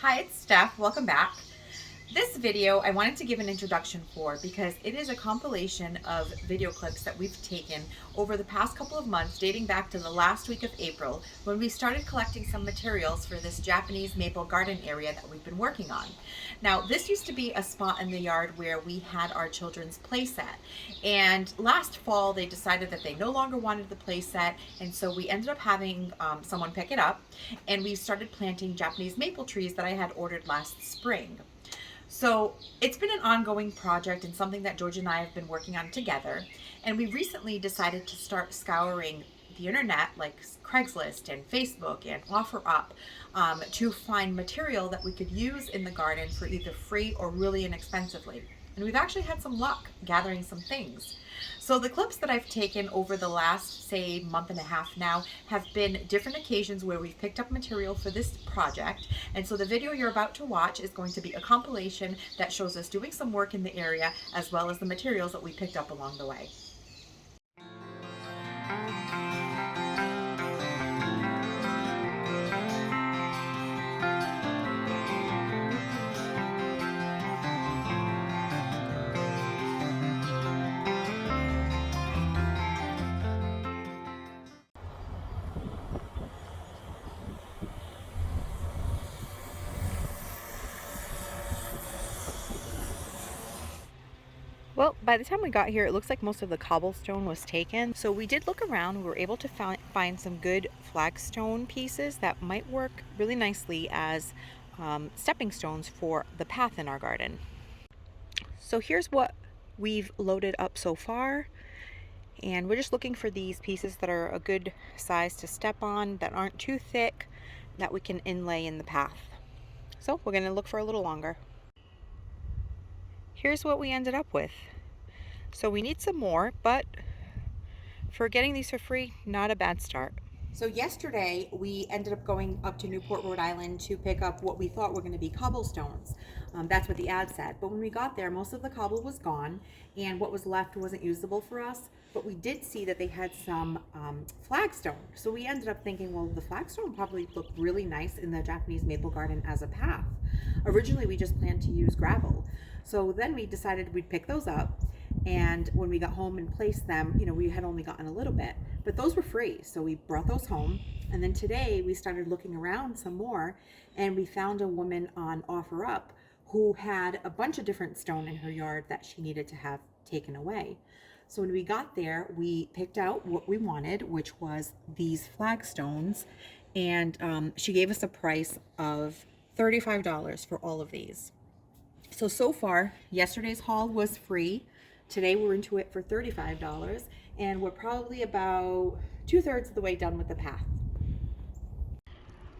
Hi, it's Steph. Welcome back. This video I wanted to give an introduction for because it is a compilation of video clips that we've taken over the past couple of months, dating back to the last week of April, when we started collecting some materials for this Japanese maple garden area that we've been working on. Now, this used to be a spot in the yard where we had our children's play set, and last fall they decided that they no longer wanted the play set, and so we ended up having someone pick it up, and we started planting Japanese maple trees that I had ordered last spring. So it's been an ongoing project and something that George and I have been working on together. And we recently decided to start scouring the internet, like Craigslist and Facebook and OfferUp, to find material that we could use in the garden for either free or really inexpensively. And we've actually had some luck gathering some things. So the clips that I've taken over the last, say, month and a half now have been different occasions where we've picked up material for this project. And so the video you're about to watch is going to be a compilation that shows us doing some work in the area as well as the materials that we picked up along the way. Well, by the time we got here, it looks like most of the cobblestone was taken. So we did look around. We were able to find some good flagstone pieces that might work really nicely as stepping stones for the path in our garden. So here's what we've loaded up so far. And we're just looking for these pieces that are a good size to step on, that aren't too thick, that we can inlay in the path. So we're going to look for a little longer. Here's what we ended up with. So we need some more, but for getting these for free, not a bad start. So yesterday we ended up going up to Newport, Rhode Island to pick up what we thought were going to be cobblestones. That's what the ad said. But when we got there, most of the cobble was gone, and what was left wasn't usable for us. But we did see that they had some flagstone. So we ended up thinking, well, the flagstone probably looked really nice in the Japanese maple garden as a path. Originally, we just planned to use gravel. So then we decided we'd pick those up. And when we got home and placed them, we had only gotten a little bit, but those were free. So we brought those home. And then today we started looking around some more, and we found a woman on OfferUp who had a bunch of different stone in her yard that she needed to have taken away. So when we got there, we picked out what we wanted, which was these flagstones. And she gave us a price of $35 for all of these. So far, yesterday's haul was free. Today we're into it for $35, and we're probably about 2/3 of the way done with the path.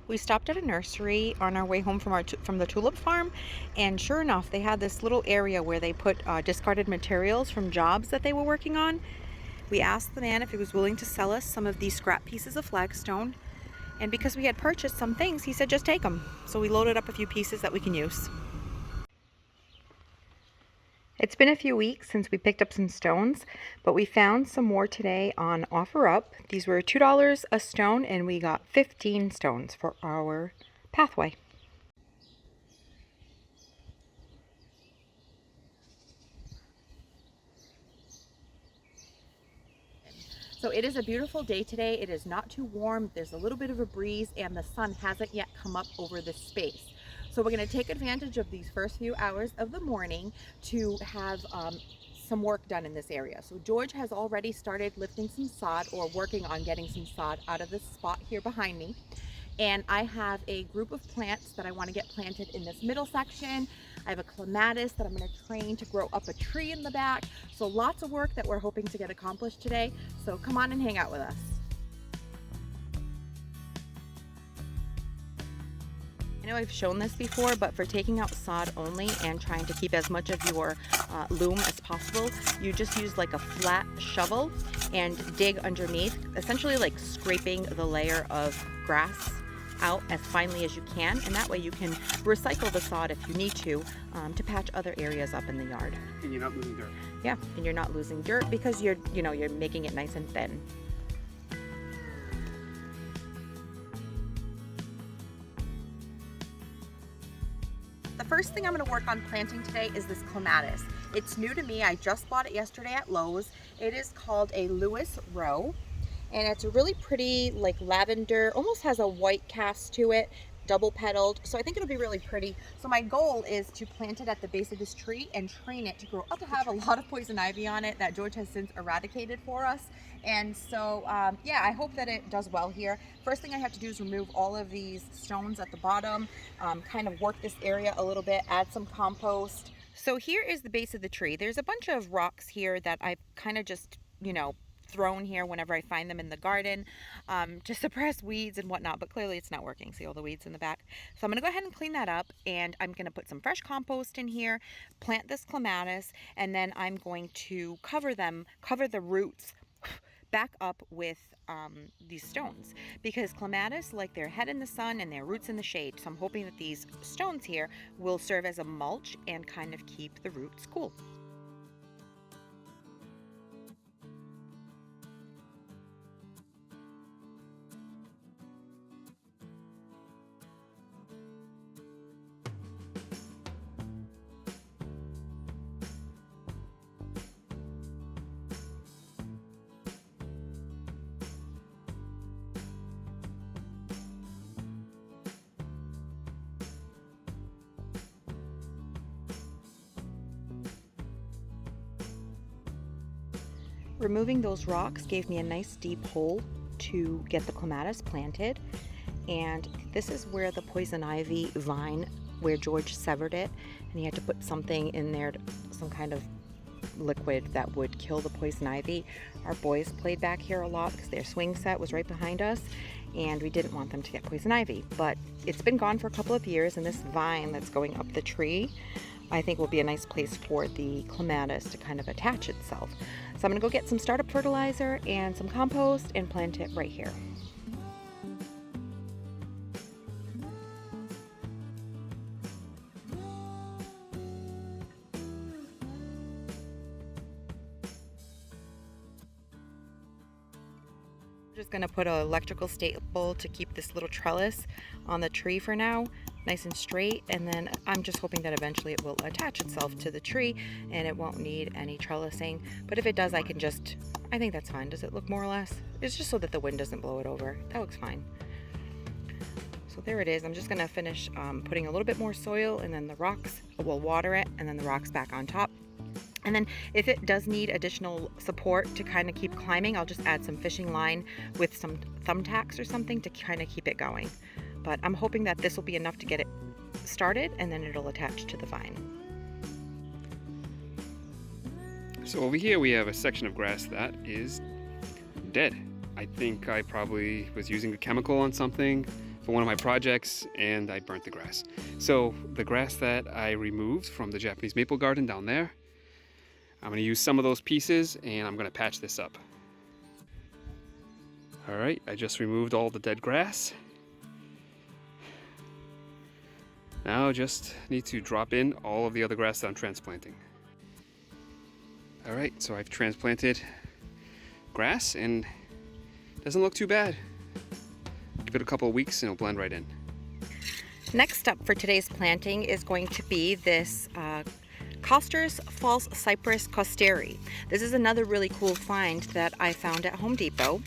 We stopped at a nursery on our way home from the tulip farm, and sure enough, they had this little area where they put discarded materials from jobs that they were working on. We asked the man if he was willing to sell us some of these scrap pieces of flagstone, and because we had purchased some things, he said just take them. So we loaded up a few pieces that we can use. It's been a few weeks since we picked up some stones, but we found some more today on OfferUp. These were $2 a stone, and we got 15 stones for our pathway. So it is a beautiful day today. It is not too warm. There's a little bit of a breeze, and the sun hasn't yet come up over this space. So we're going to take advantage of these first few hours of the morning to have some work done in this area. So George has already started lifting some sod, or working on getting some sod out of this spot here behind me. And I have a group of plants that I want to get planted in this middle section. I have a clematis that I'm going to train to grow up a tree in the back. So lots of work that we're hoping to get accomplished today. So come on and hang out with us. I know I've shown this before, but for taking out sod only and trying to keep as much of your loom as possible, you just use like a flat shovel and dig underneath, essentially like scraping the layer of grass out as finely as you can, and that way you can recycle the sod if you need to patch other areas up in the yard. And you're not losing dirt. Yeah, and you're not losing dirt because you're making it nice and thin. first thing I'm going to work on planting today is this clematis. It's new to me. I just bought it yesterday at Lowe's. It is called a Lewis Rowe, and it's a really pretty, like lavender, almost has a white cast to it, double petaled. So I think it'll be really pretty. So my goal is to plant it at the base of this tree and train it to grow up to have a lot of poison ivy on it that George has since eradicated for us. And so, yeah, I hope that it does well here. First thing I have to do is remove all of these stones at the bottom, kind of work this area a little bit, add some compost. So here is the base of the tree. There's a bunch of rocks here that I've kind of just, you know, thrown here whenever I find them in the garden to suppress weeds and whatnot, but clearly it's not working. See all the weeds in the back? So I'm gonna go ahead and clean that up, and I'm gonna put some fresh compost in here, plant this clematis, and then I'm going to cover the roots back up with these stones, because clematis like their head in the sun and their roots in the shade. So I'm hoping that these stones here will serve as a mulch and kind of keep the roots cool. Removing those rocks gave me a nice deep hole to get the clematis planted, and this is where the poison ivy vine, where George severed it, and he had to put something in there, some kind of liquid that would kill the poison ivy. Our boys played back here a lot because their swing set was right behind us, and we didn't want them to get poison ivy, but it's been gone for a couple of years, and this vine that's going up the tree I think will be a nice place for the clematis to kind of attach itself. So I'm gonna go get some startup fertilizer and some compost and plant it right here. Just gonna put an electrical staple to keep this little trellis on the tree for now, nice and straight, and then I'm just hoping that eventually it will attach itself to the tree and it won't need any trellising. But if it does, I think that's fine. Does it look more or less? It's just so that the wind doesn't blow it over. That looks fine. So there it is. I'm just gonna finish putting a little bit more soil, and then the rocks, we'll water it, and then the rocks back on top. And then if it does need additional support to kind of keep climbing, I'll just add some fishing line with some thumbtacks or something to kind of keep it going. But I'm hoping that this will be enough to get it started, and then it'll attach to the vine. So over here we have a section of grass that is dead. I think I probably was using a chemical on something for one of my projects and I burnt the grass. So the grass that I removed from the Japanese maple garden down there, I'm going to use some of those pieces and I'm going to patch this up. Alright, I just removed all the dead grass. Now just need to drop in all of the other grass that I'm transplanting. Alright, so I've transplanted grass and it doesn't look too bad. Give it a couple of weeks and it'll blend right in. Next up for today's planting is going to be this Coster's False Cypress Costeri. This is another really cool find that I found at Home Depot.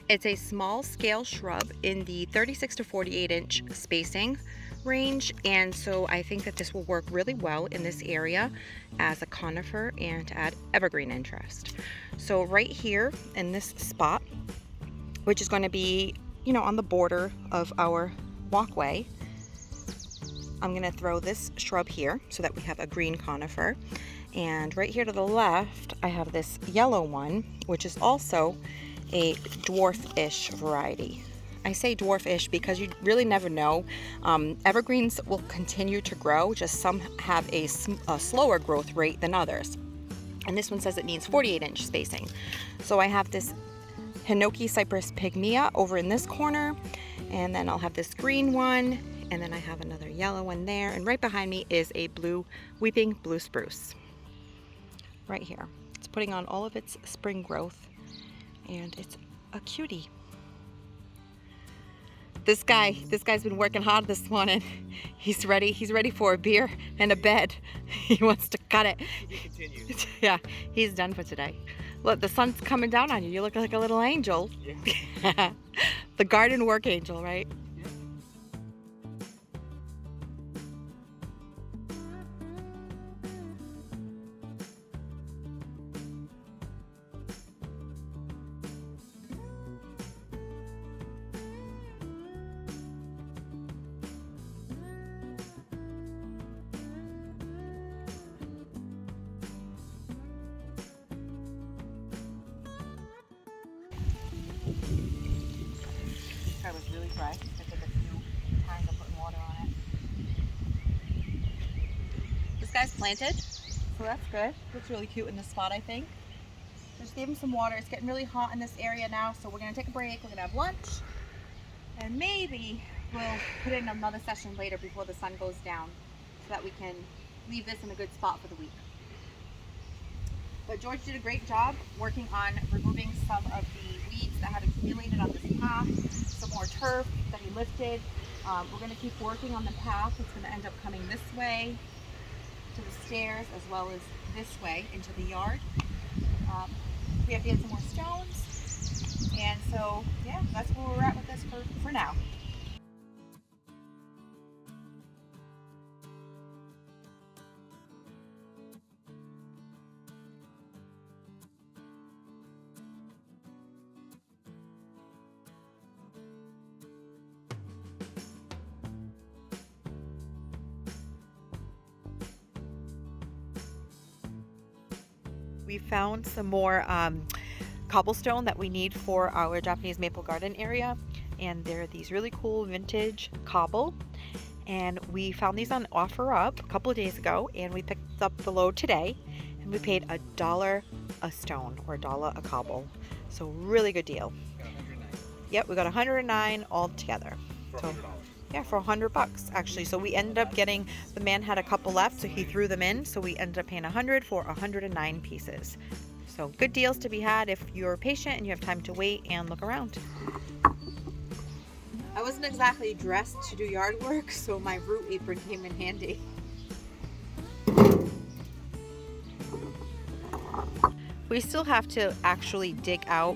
It's a small scale shrub in the 36 to 48 inch spacing range, and so I think that this will work really well in this area as a conifer and to add evergreen interest. So right here in this spot, which is going to be, you know, on the border of our walkway, I'm going to throw this shrub here so that we have a green conifer. And right here to the left, I have this yellow one, which is also a dwarf-ish variety. I say dwarf-ish because you really never know. Evergreens will continue to grow, just some have a slower growth rate than others. And this one says it needs 48 inch spacing. So I have this Hinoki Cypress pygmea over in this corner, and then I'll have this green one, and then I have another yellow one there, and right behind me is a weeping blue spruce. Right here. It's putting on all of its spring growth, and it's a cutie. This guy's been working hard this morning. He's ready for a beer and a bed. He wants to cut it. Yeah, he's done for today. Look, the sun's coming down on you. You look like a little angel. Yeah. The garden work angel, right? It was really fresh. I took a few times of putting water on it. This guy's planted, so that's good. Looks really cute in this spot, I think. Just gave him some water. It's getting really hot in this area now, so we're gonna take a break. We're gonna have lunch, and maybe we'll put in another session later before the sun goes down, so that we can leave this in a good spot for the week. But George did a great job working on removing some of the weeds that had accumulated on this path, some more turf that he lifted. We're going to keep working on the path. It's going to end up coming this way to the stairs as well as this way into the yard. We have to get some more stones. And so, yeah, that's where we're at with this for now. We found some more cobblestone that we need for our Japanese maple garden area, and they're these really cool vintage cobble, and we found these on OfferUp a couple of days ago, and we picked up the load today, and we paid $1 a stone or $1 a cobble, so really good deal. Yep, we got 109 all together. So yeah, for $100 actually. So we ended up getting, the man had a couple left, so he threw them in. So we ended up paying 100 for 109 pieces. So good deals to be had if you're patient and you have time to wait and look around. I wasn't exactly dressed to do yard work, so my root apron came in handy. We still have to actually dig out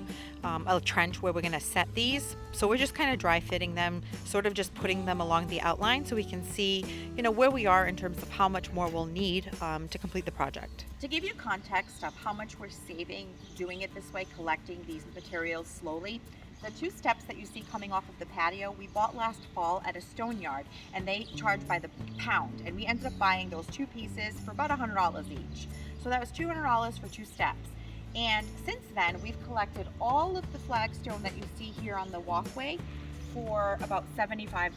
a trench where we're going to set these. So we're just kind of dry fitting them, sort of just putting them along the outline so we can see, you know, where we are in terms of how much more we'll need to complete the project. To give you context of how much we're saving doing it this way, collecting these materials slowly, the 2 steps that you see coming off of the patio, we bought last fall at a stone yard, and they charge by the pound. And we ended up buying those 2 pieces for about $100 each. So that was $200 for 2 steps. And since then, we've collected all of the flagstone that you see here on the walkway for about $75.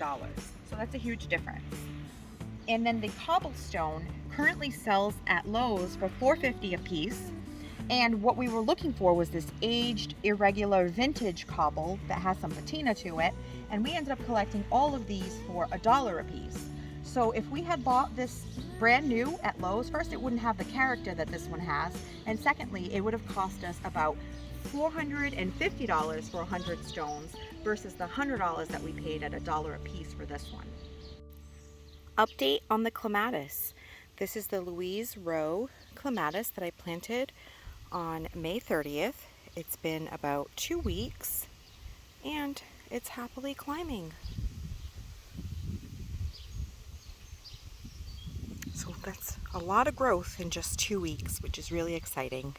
So that's a huge difference. And then the cobblestone currently sells at Lowe's for $4.50 a piece. And what we were looking for was this aged, irregular vintage cobble that has some patina to it. And we ended up collecting all of these for $1 a piece. So if we had bought this brand new at Lowe's, first, it wouldn't have the character that this one has. And secondly, it would have cost us about $450 for 100 stones versus the $100 that we paid at $1 a piece for this one. Update on the clematis. This is the Louise Rowe clematis that I planted on May 30th. It's been about 2 weeks and it's happily climbing. So that's a lot of growth in just 2 weeks, which is really exciting.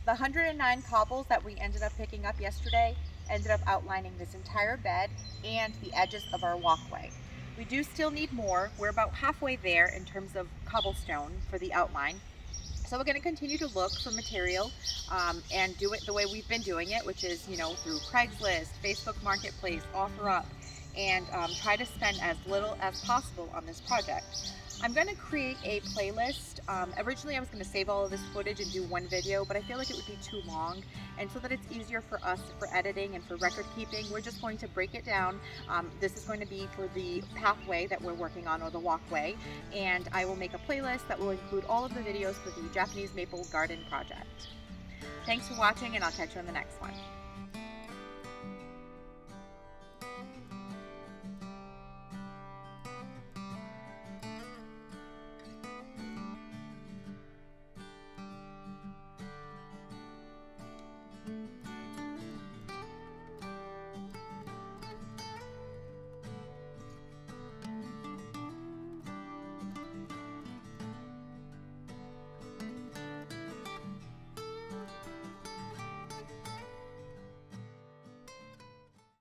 The 109 cobbles that we ended up picking up yesterday ended up outlining this entire bed and the edges of our walkway. We do still need more. We're about halfway there in terms of cobblestone for the outline. So we're going to continue to look for material and do it the way we've been doing it, which is, you know, through Craigslist, Facebook Marketplace, OfferUp, and try to spend as little as possible on this project. I'm going to create a playlist. Originally I was going to save all of this footage and do one video, but I feel like it would be too long, and so that it's easier for us for editing and for record keeping, we're just going to break it down. This is going to be for the pathway that we're working on, or the walkway, and I will make a playlist that will include all of the videos for the Japanese maple garden project. Thanks for watching, and I'll catch you on the next one.